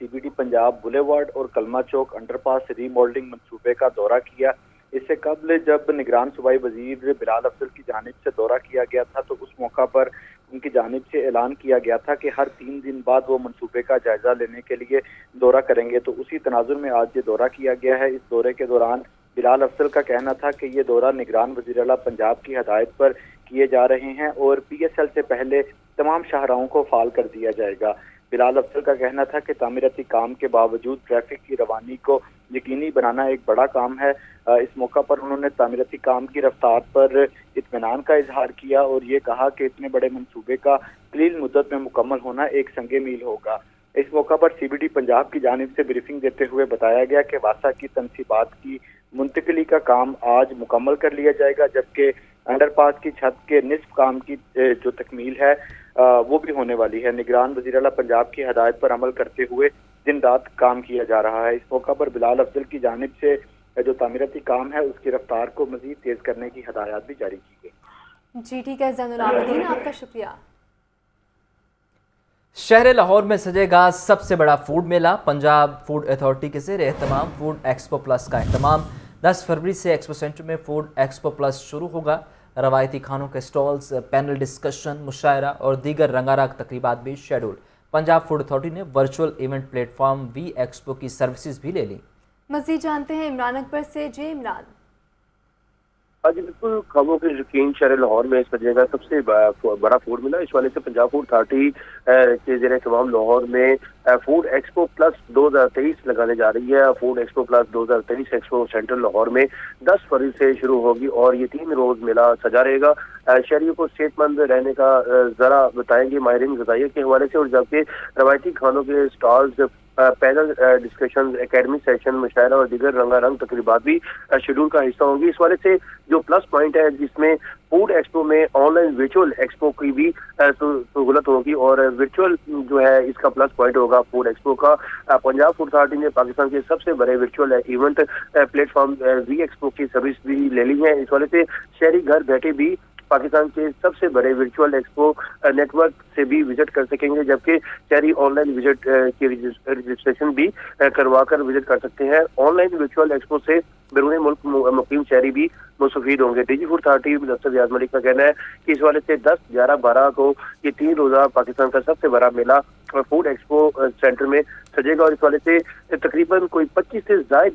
CBD पंजाब बुलेवार्ड और कलमा चौक अंडरपास रीमॉडलिंग मंसूबे का दौरा किया। इससे कबल जब निगरान सूबाई वजीर बिलाल अफजल की जानिब से दौरा किया गया था तो उस मौका पर उनकी जानिब से ऐलान किया गया था कि हर 3 दिन बाद वो मंसूबे का जायजा लेने के लिए दौरा करेंगे। तो उसी तनाजुर में आज ये दौरा किया गया है। इस दौरे के दौरान बिलाल अफजल का कहना था कि ये दौरा निगरान वज़ीर-ए-आला पंजाब की हदायत पर किए जा रहे हैं और PSL से पहले तमाम शाहराहों को फाल कर दिया जाएगा। बिलाल अफजल का कहना था कि तामीराती काम के बावजूद ट्रैफिक की रवानी को यकीनी बनाना एक बड़ा काम है। इस मौका पर उन्होंने तामीराती काम की रफ्तार पर इत्मीनान का इजहार किया और ये कहा कि इतने बड़े मंसूबे का कलील मुद्दत में मुकम्मल होना एक संगे मील होगा। इस मौका पर CBD पंजाब की जानिब से ब्रीफिंग देते हुए बताया गया कि वासा की तनसीबात की मुंतकली का काम आज मुकम्मल कर लिया जाएगा, जबकि अंडरपास की छत के निस्फ काम की जो तकमील है वो भी होने वाली है। निगरान वज़ीर-ए-आला पंजाब की हदायत पर अमल करते हुए दिन रात काम किया जा रहा है। इस मौका पर बिलाल अफजल की जानिब से जो तामीराती काम है उसकी रफ्तार को मज़ीद तेज़ करने की हदायत भी जारी की गई। जी ठीक है ज़ैनुल आबदीन, आपका शुक्रिया। शहर लाहौर में सजेगा सबसे बड़ा फूड मेला। पंजाब फूड अथॉरिटी के ज़ेर एहतमाम फूड एक्सपो प्लस का एहतमाम। 10 फरवरी से एक्सपो सेंटर में फूड एक्सपो प्लस शुरू होगा। रवायती खानों के स्टॉल्स, पैनल डिस्कशन, मुशायरा और दीगर रंगारंग तकरीबात भी शेड्यूल। पंजाब फूड अथॉरिटी ने virtual event platform V expo की सर्विसेज भी ले ली। मज़ीद जानते हैं इमरान अकबर से। जी इमरान। जी बिल्कुल, खानों के शौकीन शहर लाहौर में सजेगा सबसे बड़ा फूड मिला। इस वाले से पंजाब फूड अथॉरिटी के ज़रिए तमाम लाहौर में फूड एक्सपो प्लस 2023 लगाने जा रही है। Food expo plus 2023 expo centre Lahore में 10 फरवरी से शुरू होगी और ये 3 रोज मेला सजा रहेगा। शहरियों को सेहतमंद रहने का जरा बताएंगे माहिरीन ग़िज़ाइयत के हवाले से, और जबकि रवायती खानों के stalls, panel discussion, academic session, मुशायरा और दीगर रंगारंग तकरीबात भी शेड्यूल का हिस्सा होंगी। इस वाले से जो प्लस पॉइंट है जिसमें फूड एक्सपो में ऑनलाइन वर्चुअल एक्सपो की भी सहूलत होगी और वर्चुअल जो है इसका प्लस पॉइंट होगा फूड एक्सपो का। पंजाब फूड अथॉरिटी ने पाकिस्तान के सबसे बड़े virtual event platform V expo की सर्विस भी ले ली है। इस वाले से शहरी घर बैठे भी पाकिस्तान के सबसे बड़े वर्चुअल एक्सपो नेटवर्क से भी विजिट कर सकेंगे, जबकि शहरी ऑनलाइन विजिट की रजिस्ट्रेशन भी करवा कर विजिट कर सकते हैं। ऑनलाइन वर्चुअल एक्सपो से बैरून मुल्क मुकीम शहरी भी मुस्तफीद होंगे। डीजी फूड अथॉरिटी मिनिस्टर रियाज मलिक का कहना है कि इस वाले से 10, 11, 12 को ये 3 रोज़ा पाकिस्तान का सबसे बड़ा मेला फूड एक्सपो सेंटर में सजेगा और इस वाले से तकरीबन कोई 25 से ज़ायद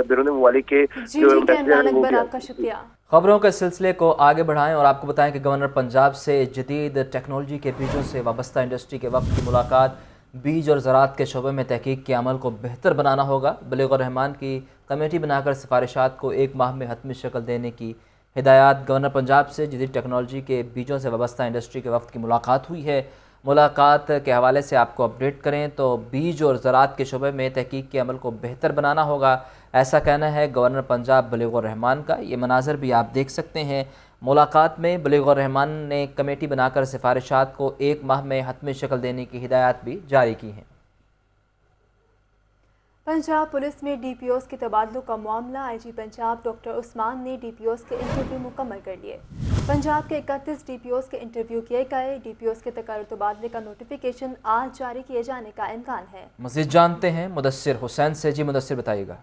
बैरून ममालिक के आपका शुक्रिया। खबरों के सिलसिले को आगे बढ़ाएं और आपको बताएं कि गवर्नर पंजाब से जदीद टेक्नोलॉजी के बीजों से वाबस्ता इंडस्ट्री के वक्त की मुलाकात। बीज और ज़राअत के शोबे में तहकीक के अमल को बेहतर बनाना होगा। बलीग रहमान की कमेटी बनाकर सिफारिशात को 1 माह में हतमी शक्ल देने की हिदायत। गवर्नर पंजाब से जदीद टेक्नोलॉजी के बीजों से वाबस्ता इंडस्ट्री के वक्त की मुलाकात हुई है। मुलाकात के हवाले से आपको अपडेट करें तो बीज और ज़राअत के शोबे में तहकीक के अमल को बेहतर बनाना होगा, ऐसा कहना है गवर्नर पंजाब बलीग रहमान का। ये मनाजर भी आप देख सकते हैं। मुलाकात में बलीग रहमान ने कमेटी बनाकर सिफारिशात को 1 माह में हतमी शक्ल देने की हिदायत भी जारी की हैं। पंजाब पुलिस में DPOs के तबादलों का मामला। IG पंजाब डॉक्टर उस्मान ने DPOs के इंटरव्यू मुकम्मल कर लिए। पंजाब के 31 DPOs के इंटरव्यू किए गए। DPOs के तकारुर तबादले का नोटिफिकेशन आज जारी किए जाने का इम्कान है। मज़ीद जानते हैं मुदस्सिर हुसैन से। जी मुदस्सिर, बताइएगा।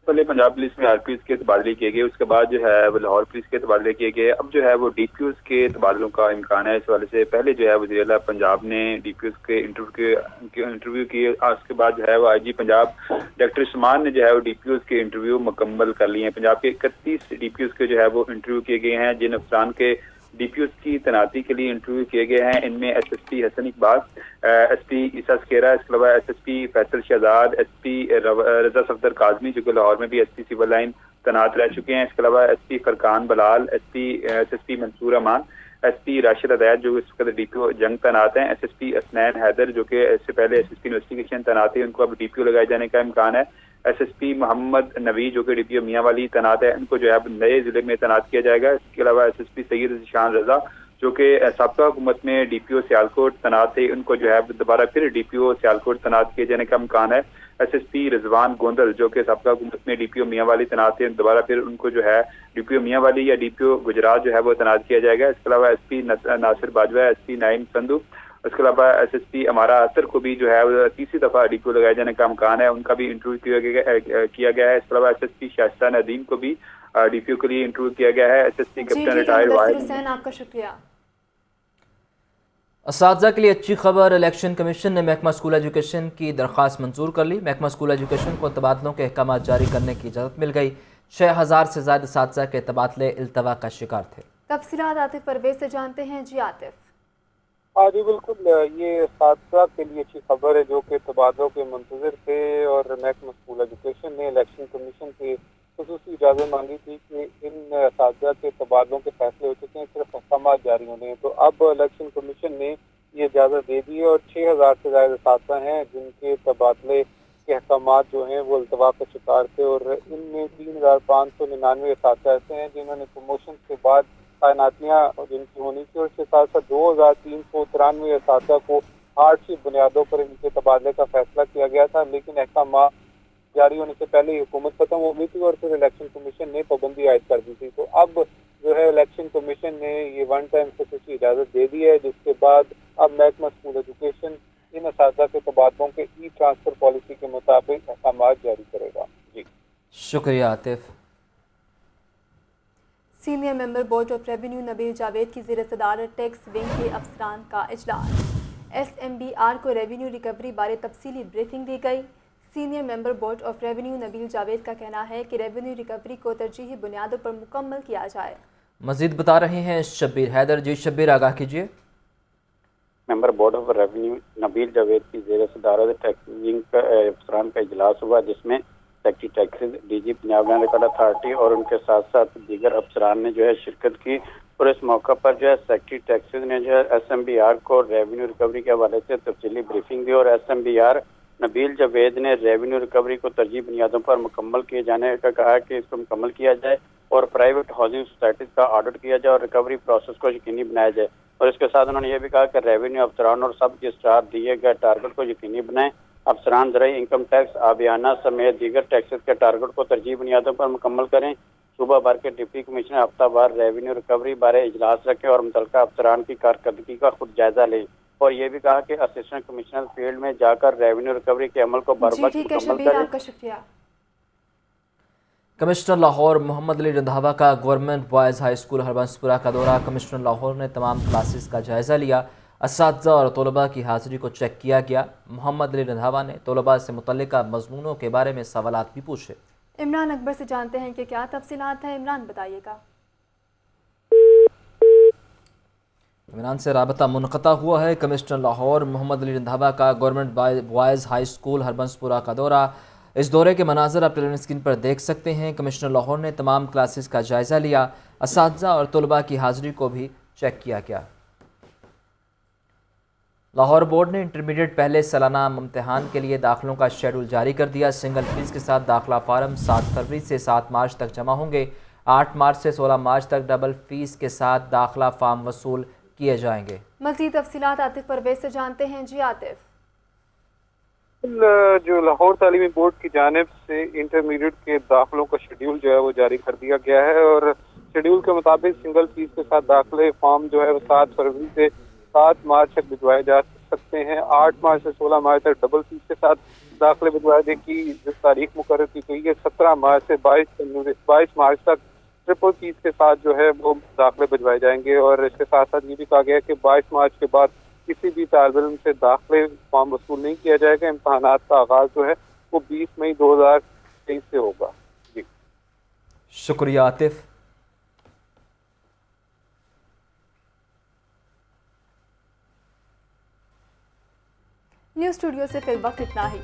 पहले पंजाब पुलिस में RPOs के तबादले किए गए, उसके बाद जो है वो लाहौर पुलिस के तबादले किए गए। अब जो है वो DPOs के तबादलों का इम्कान है। इस वाले से पहले जो है वज़ीर-ए-आला पंजाब ने DPOs के इंटरव्यू किए। उसके बाद जो है वो IG पंजाब डॉक्टर उस्मान ने जो है वो DPOs के इंटरव्यू मुकम्मल कर लिए हैं। पंजाब के 31 DPOs के जो है वो इंटरव्यू किए गए हैं। जिन अफसरान के DPOs की तैनाती के लिए इंटरव्यू किए गए हैं इनमें SSP हसन इकबाल, SP ईसा स्केरा, इसके अलावा SSP फैसल शहजाद, SP रजा सफदर काजमी जो कि लाहौर में भी SP सिविल लाइन तैनात रह चुके हैं। इसके अलावा SP फरकान बलाल, SSP मंसूर अमान, SP राशिद अदैद जो इस वक्त DPO जंग तैनात हैं, SSP असनैन हैदर जो कि इससे पहले SSP इन्वेस्टिगेशन तैनात है, उनको अब DPO लगाए जाने का इम्कान है। SSP मोहम्मद नवी जो कि DPO मियांवाली तैनात है, इनको जो है अब नए जिले में तैनात किया जाएगा। इसके अलावा SSP सैयद ज़ीशान रजा जो कि साबका हुकूमत में DPO सियालकोट तैनात थे, उनको जो है दोबारा फिर DPO सियालकोट तैनात किए जाने का इम्कान है। SSP रजवान गोंदल जो कि साबका हुकूमत में DPO मियाँ वाली तैनात थे, दोबारा फिर उनको जो है DPO मियाँ वाली या DPO गुजरात जो है वो तैनात किया जाएगा। इसके अलावा SP नासिर बाजवा, SP नाइम संधू, उसके अलावा SSP अमारा अतर को भी जो है वो तीसरी दफा DPO लगाए जाने का इम्कान है, उनका भी इंटरव्यू किया गया है। इसके अलावा SSP शाइस्ता नदीम को भी DPO के लिए इंटरव्यू किया गया है। SSP कैप्टन रिटायर्ड हुसैन, आपका शुक्रिया। असातिज़ा के लिए अच्छी खबर, इलेक्शन कमीशन ने महकमा स्कूल एजुकेशन की दरख्वास्त मंजूर कर ली। महकमा स्कूल एजुकेशन को तबादलों के अहकाम जारी करने की इजाज़त मिल गई। 6000 से ज़्यादा असातिज़ा के तबादले इल्तवा का शिकार थे। तफसीलात आतिफ परवेज से जानते हैं। जी आतिफ। हाँ जी बिल्कुल, ये असातिज़ा के लिए अच्छी खबर है जो कि तबादलों के मुंतज़िर थे और महकमा स्कूल एजुकेशन ने इलेक्शन कमीशन से खुसूसी इजाज़त मांगी थी कि इन असातिज़ा के तबादलों के फैसले हो चुके हैं, सिर्फ अहकाम जारी होने हैं। तो अब इलेक्शन कमीशन ने ये इजाज़त दे दी है और 6000 से ज़्यादा असातिज़ा हैं जिनके तबादले के अहकाम जो हैं वो इल्तवा का शिकार थे और इनमें 3599 असातिज़ा ऐसे हैं जिन्होंने प्रमोशन के बाद तैनातियाँ जिनकी होनी थी और इसके साथ साथ 2393 असातिज़ा को हार्डशिप बुनियादों पर इनके तबादले का फैसला किया गया था, लेकिन अहकाम जारी होने से पहले ही हुकूमत खत्म हो गई थी और फिर इलेक्शन कमीशन ने पाबंदी आयद कर दी थी। तो अब जो है इलेक्शन कमीशन ने ये वन टाइम खुसूसी इजाज़त दे दी है, जिसके बाद अब महकमा स्कूल एजुकेशन इन असातिज़ा के तबादलों के ट्रांसफर पॉलिसी के मुताबिक अहकाम जारी करेगा। जी शुक्रिया Atif. Senior member board of revenue Nabeel Javed की ज़ेर सदारत टैक्स विंग के अफसरान का इजलास। SMBR को रेवेन्यू रिकवरी बारे तफसीली ब्रीफिंग दी गई। Senior member board of revenue Nabeel Javed का कहना है कि रेवेन्यू रिकवरी को तरजीही बुनियादों पर मुकम्मल किया जाए। मज़ीद बता रहे हैं शब्बीर हैदर। जी शब्बीर, आगाह कीजिए। Member board of revenue Nabeel Javed की ज़ेर सदारत टैक्स विंग का अफसरान का इजलास हुआ, जिसमें secretary taxes, DG Punjab land record authority और उनके साथ साथ दीगर अफसरान ने जो है शिरकत की। और इस मौका पर जो है सेक्रेटरी टैक्सेस ने जो है SMBR को रेवेन्यू रिकवरी के हवाले से तफसीली ब्रीफिंग दी और SMBR नबील जावेद ने रेवेन्यू रिकवरी को तरजीह बुनियादों पर मुकम्मल किए जाने का कहा कि इसको मुकम्मल किया जाए और प्राइवेट हाउसिंग सोसाइटीज़ का ऑडिट किया जाए और रिकवरी प्रोसेस को यकीनी बनाया जाए। और इसके साथ उन्होंने ये भी कहा कि रेवेन्यू अफसरान और सब रजिस्ट्रार दिए गए टारगेट को यकीनी बनाएं। अफसरान ज़राई इनकम टैक्स, आबियाना समेत दीगर टैक्सेस के टारगेट को तरजीह बुनियादों पर मुकम्मल करें। सूबा भर के डिप्टी कमिश्नर हफ्तावार रेवेन्यू रिकवरी बारे इजलास रखें और मुतल्लिका अफसरान की कारकर्दगी का खुद जायजा लें। और ये भी कहा कि असिस्टेंट कमिश्नर फील्ड में जाकर रेवेन्यू रिकवरी के अमल को बरवक्त मुकम्मल करें। कमिश्नर लाहौर मोहम्मद अली रंधावा का government boys high school Harbanspura का दौरा। कमिश्नर लाहौर ने तमाम क्लासेस का जायज़ा लिया। असातिज़ा और तलबा की हाज़िरी को चेक किया गया। मोहम्मद अली रंधावा ने तलबा से मुतल्लिका मज़मूनों के बारे में सवालात भी पूछे। इमरान अकबर से जानते हैं कि क्या तफसीलात हैं। इमरान बताइएगा। इमरान से राबता मुनक़ता हुआ है। कमिश्नर लाहौर मोहम्मद अली रंधावा का government boys high school Harbanspura का दौरा। इस दौरे के मनाज़र आप टेलीविजन स्क्रीन पर देख सकते हैं। कमिश्नर लाहौर ने तमाम क्लासेस का जायज़ा लिया। असातिज़ा और तलबा की हाज़िरी को भी चेक किया गया। लाहौर बोर्ड ने इंटरमीडिएट पहले सालाना इम्तिहान के लिए दाखिलों का शेड्यूल जारी कर दिया। सिंगल फीस के साथ दाखिला फार्म 7 फरवरी से 7 मार्च तक जमा होंगे। 8 मार्च से 16 मार्च तक डबल फीस के साथ दाखिला फार्म वसूल किए जाएंगे। मज़ीद तफसीलात आतिफ परवेज से जानते हैं। जी आतिफ। जो लाहौर तालीमी बोर्ड की जानिब से इंटरमीडिएट के दाखिलों का शेड्यूल जो है वो जारी कर दिया गया है और शेड्यूल के मुताबिक सिंगल फीस के साथ दाखिले फॉर्म जो है वो 7 फरवरी से 7 मार्च तक भिजवाए जा सकते हैं। 8 मार्च से 16 मार्च तक डबल फीस के साथ दाखिले भिजवाए की जो तारीख मुकर्रर की गई है 17 मार्च से 22 मार्च तक ट्रिपल फीस के साथ जो है वो दाखिले भिजवाए जाएंगे। और इसके साथ साथ ये भी कहा गया है कि 22 मार्च के बाद किसी भी तालिब इल्म से दाखिले फॉर्म वसूल नहीं किया जाएगा। इम्तहानात का आगाज जो है वो 20 मई 2023 से होगा। जी शुक्रिया आतिफ। न्यूज़ स्टूडियो से फिर वक्त इतना ही।